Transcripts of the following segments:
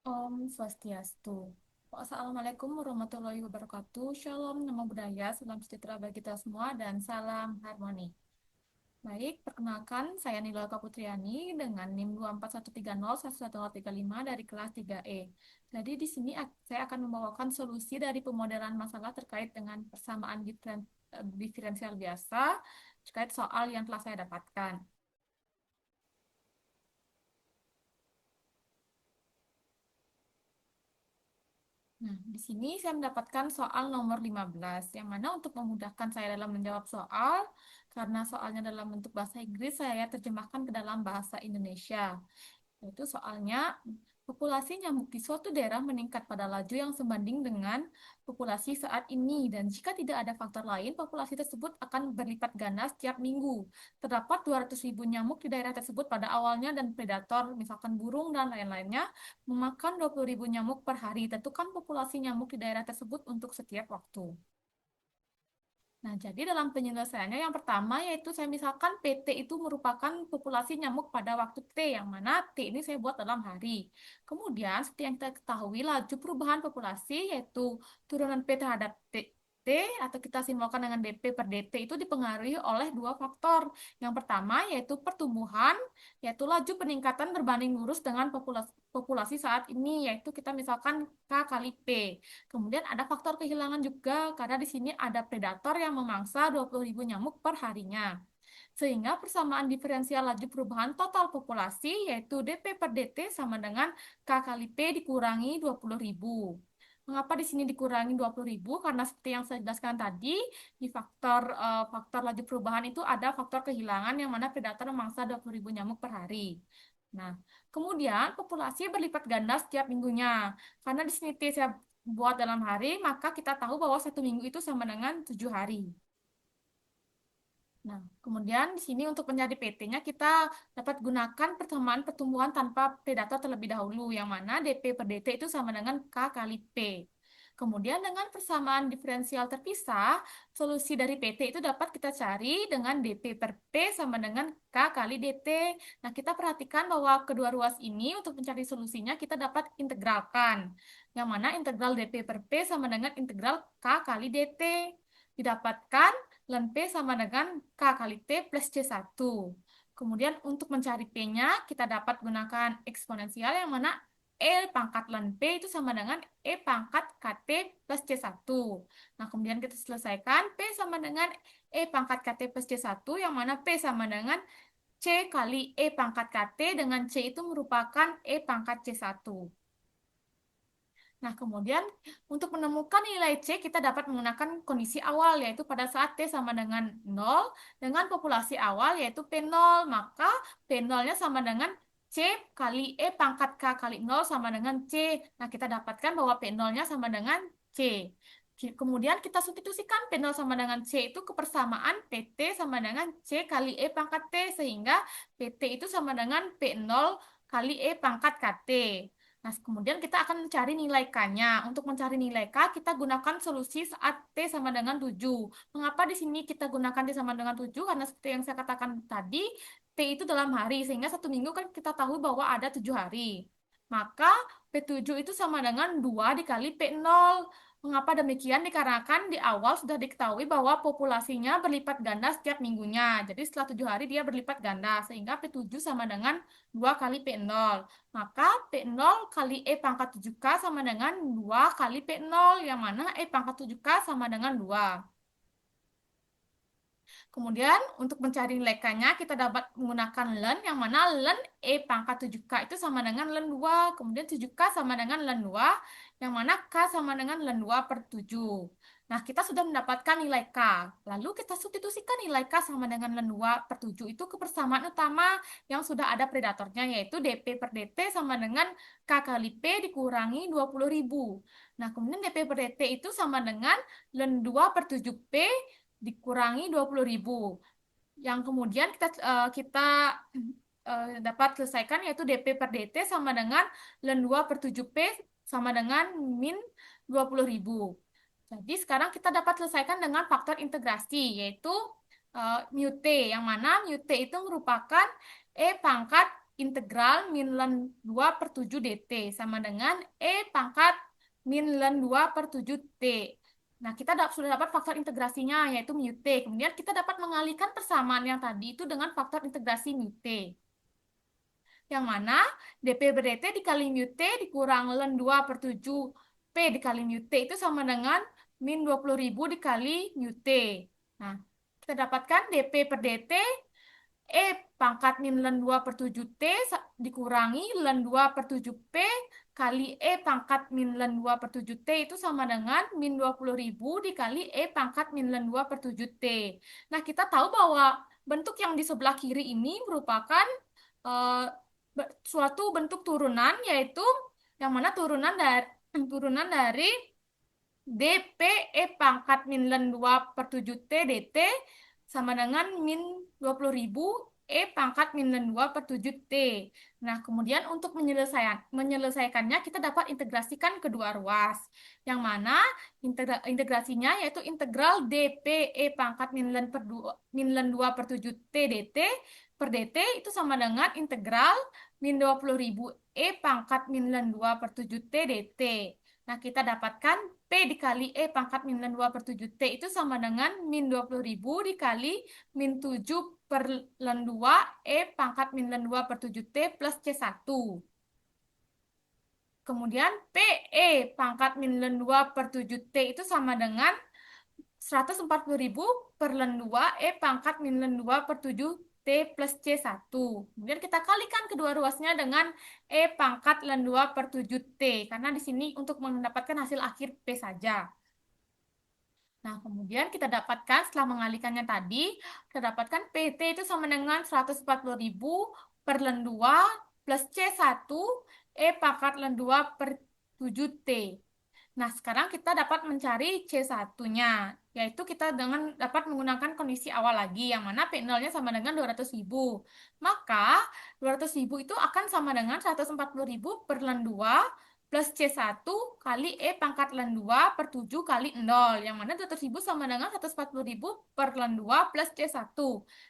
Om Swastiastu. Assalamualaikum warahmatullahi wabarakatuh. Shalom, namo buddhaya, salam sejahtera bagi kita semua, dan salam harmoni. Baik, perkenalkan saya Nila Kaputriani dengan NIM 241301135 dari kelas 3E. Jadi di sini saya akan membawakan solusi dari pemodelan masalah terkait dengan persamaan diferensial biasa terkait soal yang telah saya dapatkan. Nah, di sini saya mendapatkan soal nomor 15, yang mana untuk memudahkan saya dalam menjawab soal, karena soalnya dalam bentuk bahasa Inggris, saya terjemahkan ke dalam bahasa Indonesia. Yaitu soalnya, populasi nyamuk di suatu daerah meningkat pada laju yang sebanding dengan populasi saat ini, dan jika tidak ada faktor lain, populasi tersebut akan berlipat ganda setiap minggu. Terdapat 200.000 nyamuk di daerah tersebut pada awalnya, dan predator, misalkan burung dan lain-lainnya, memakan 20.000 nyamuk per hari. Tentukan populasi nyamuk di daerah tersebut untuk setiap waktu. Nah, jadi dalam penyelesaiannya yang pertama yaitu saya misalkan PT itu merupakan populasi nyamuk pada waktu T, yang mana T ini saya buat dalam hari. Kemudian, seperti yang kita ketahui, laju perubahan populasi yaitu turunan P terhadap T atau kita simbolkan dengan DP per DT itu dipengaruhi oleh dua faktor. Yang pertama yaitu pertumbuhan, yaitu laju peningkatan berbanding lurus dengan populasi saat ini, yaitu kita misalkan K kali P. Kemudian ada faktor kehilangan juga karena di sini ada predator yang memangsa 20.000 nyamuk per harinya. Sehingga persamaan diferensial laju perubahan total populasi yaitu DP per DT sama dengan K kali P dikurangi 20.000. Mengapa di sini dikurangi 20.000? Karena seperti yang saya jelaskan tadi, di faktor laju perubahan itu ada faktor kehilangan yang mana predator memangsa 20.000 nyamuk per hari. Nah, kemudian populasi berlipat ganda setiap minggunya. Karena di sini T saya buat dalam hari, maka kita tahu bahwa satu minggu itu sama dengan 7 hari. Nah, kemudian di sini untuk mencari PT-nya kita dapat gunakan persamaan pertumbuhan tanpa predator terlebih dahulu, yang mana DP per DT itu sama dengan K kali P. Kemudian dengan persamaan diferensial terpisah, solusi dari PT itu dapat kita cari dengan DP per P sama dengan K kali DT. Nah, kita perhatikan bahwa kedua ruas ini untuk mencari solusinya kita dapat integralkan, yang mana integral DP per P sama dengan integral K kali DT. Didapatkan ln P sama dengan K kali T plus C1. Kemudian untuk mencari P-nya, kita dapat gunakan eksponensial yang mana E pangkat ln P itu sama dengan E pangkat KT plus C1. Nah, kemudian kita selesaikan P sama dengan E pangkat KT plus C1, yang mana P sama dengan C kali E pangkat KT, dengan C itu merupakan E pangkat C1. Nah, kemudian untuk menemukan nilai C, kita dapat menggunakan kondisi awal, yaitu pada saat T sama dengan 0, dengan populasi awal, yaitu P0, maka P0-nya sama dengan C kali E pangkat K kali 0 sama dengan C. Nah, kita dapatkan bahwa P0-nya sama dengan C. Kemudian kita substitusikan P0 sama dengan C itu ke persamaan PT sama dengan C kali E pangkat T, sehingga PT itu sama dengan P0 kali E pangkat KT. Nah, kemudian kita akan mencari nilai K-nya. Untuk mencari nilai K, kita gunakan solusi saat T sama dengan 7. Mengapa di sini kita gunakan T sama dengan 7? Karena seperti yang saya katakan tadi, T itu dalam hari, sehingga satu minggu kan kita tahu bahwa ada 7 hari. Maka P7 itu sama dengan 2 dikali P0. Mengapa demikian? Dikarenakan di awal sudah diketahui bahwa populasinya berlipat ganda setiap minggunya. Jadi setelah 7 hari dia berlipat ganda, sehingga P7 sama dengan 2 kali P0. Maka P0 kali E pangkat 7K sama dengan 2 kali P0, yang mana E pangkat 7K sama dengan 2. Kemudian untuk mencari nilai K-nya kita dapat menggunakan ln, yang mana ln E pangkat 7K itu sama dengan ln 2. Kemudian 7K sama dengan ln 2, yang mana K sama dengan ln 2 per 7. Nah, kita sudah mendapatkan nilai K. Lalu kita substitusikan nilai K sama dengan ln 2 per 7 itu ke persamaan utama yang sudah ada predatornya, yaitu DP per DT sama dengan K kali P dikurangi 20.000. Nah, kemudian DP per DT itu sama dengan ln 2 per 7P dikurangi 20.000. Yang kemudian kita dapat selesaikan, yaitu DP per DT sama dengan ln 2 per 7P sama dengan min 20.000. Jadi sekarang kita dapat selesaikan dengan faktor integrasi, yaitu mu T, yang mana mu T itu merupakan E pangkat integral min ln 2 per 7 dt sama dengan E pangkat min ln 2 per 7 T. Nah, kita sudah dapat faktor integrasinya, yaitu mu T. Kemudian kita dapat mengalihkan persamaan yang tadi itu dengan faktor integrasi mu T. Yang mana dp per dt dikali mu T dikurang ln 2 per 7 P dikali mu T itu sama dengan min 20.000 dikali mu T. Nah, kita dapatkan dp per dt E pangkat min ln 2 per 7T dikurangi ln 2 per 7P kali E pangkat min ln 2 per 7T itu sama dengan min 20.000 dikali E pangkat min ln 2 per 7T. Nah, kita tahu bahwa bentuk yang di sebelah kiri ini merupakan eh, suatu bentuk turunan, yaitu yang mana turunan dari DP E pangkat min ln 2 per 7T dt sama dengan min 20.000 E pangkat min ln 2 per 7T. Nah, kemudian untuk menyelesaikannya kita dapat integrasikan kedua ruas. Yang mana integrasinya yaitu integral DP E pangkat min ln 2 per 7T dt per dt itu sama dengan integral min 20.000 E pangkat min ln 2 per 7T dt. Nah, kita dapatkan P dikali E pangkat min ln 2 per 7T itu sama dengan min 20.000 dikali min 7 per ln 2 E pangkat min ln 2 per 7T plus C1. Kemudian PE pangkat min ln 2 per 7T itu sama dengan 140.000 per ln 2 E pangkat min ln 2 per 7T plus C1. Kemudian kita kalikan kedua ruasnya dengan E pangkat ln 2 per 7T. Karena di sini untuk mendapatkan hasil akhir P saja. Nah, kemudian kita dapatkan setelah mengalihkannya tadi, kita dapatkan PT itu sama dengan 140.000 per ln 2 plus C1 E pangkat ln 2 per 7T. Nah, sekarang kita dapat mencari C1-nya, yaitu kita dapat menggunakan kondisi awal lagi, yang mana P0-nya sama dengan 200.000. Maka, 200.000 itu akan sama dengan 140.000 per ln 2 plus C1 kali E pangkat ln 2 per 7 kali 0, yang mana 200.000 sama dengan 140.000 per ln 2 plus C1.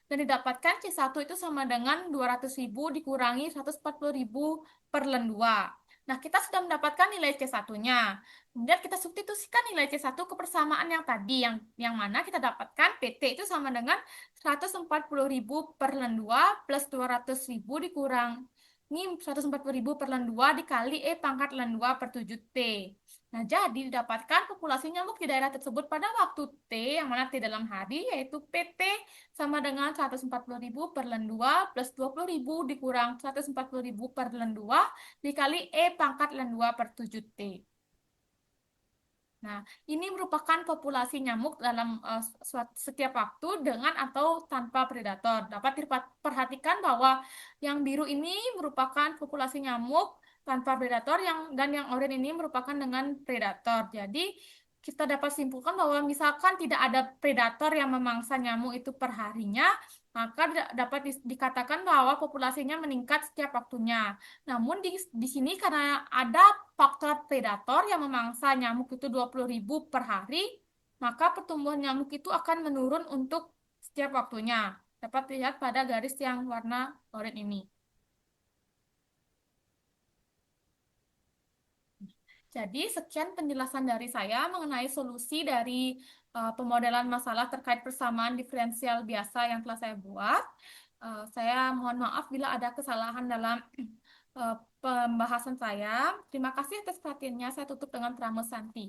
Dan didapatkan C1 itu sama dengan 200.000 dikurangi 140.000 per ln 2. Nah, kita sudah mendapatkan nilai C1-nya. Kemudian kita substitusikan nilai C1 ke persamaan yang tadi, yang mana kita dapatkan PT itu sama dengan 140.000 per ln 2 plus 200.000 dikurangi 140.000 per ln 2 dikali E pangkat ln 2 per 7T. Nah, jadi didapatkan populasi nyamuk di daerah tersebut pada waktu T, yang mana T dalam hari, yaitu PT sama dengan 140.000 per ln 2 plus 20.000 dikurang 140.000 per ln 2 dikali E pangkat ln 2 per 7T. Nah, ini merupakan populasi nyamuk dalam setiap waktu dengan atau tanpa predator. Dapat diperhatikan bahwa yang biru ini merupakan populasi nyamuk tanpa predator dan yang oranye ini merupakan dengan predator. Jadi, kita dapat simpulkan bahwa misalkan tidak ada predator yang memangsa nyamuk itu per harinya, maka dapat dikatakan bahwa populasinya meningkat setiap waktunya. Namun di sini karena ada faktor predator yang memangsa nyamuk itu 20.000 per hari, maka pertumbuhan nyamuk itu akan menurun untuk setiap waktunya. Dapat dilihat pada garis yang warna oranye ini. Jadi, sekian penjelasan dari saya mengenai solusi dari pemodelan masalah terkait persamaan diferensial biasa yang telah saya buat. Saya mohon maaf bila ada kesalahan dalam pembahasan saya. Terima kasih atas perhatiannya. Saya tutup dengan Pramo Santi.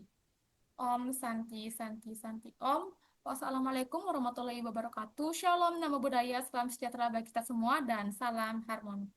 Om Santi, Santi, Santi, Om. Wassalamualaikum warahmatullahi wabarakatuh. Shalom, nama budaya, salam sejahtera bagi kita semua, dan salam harmoni.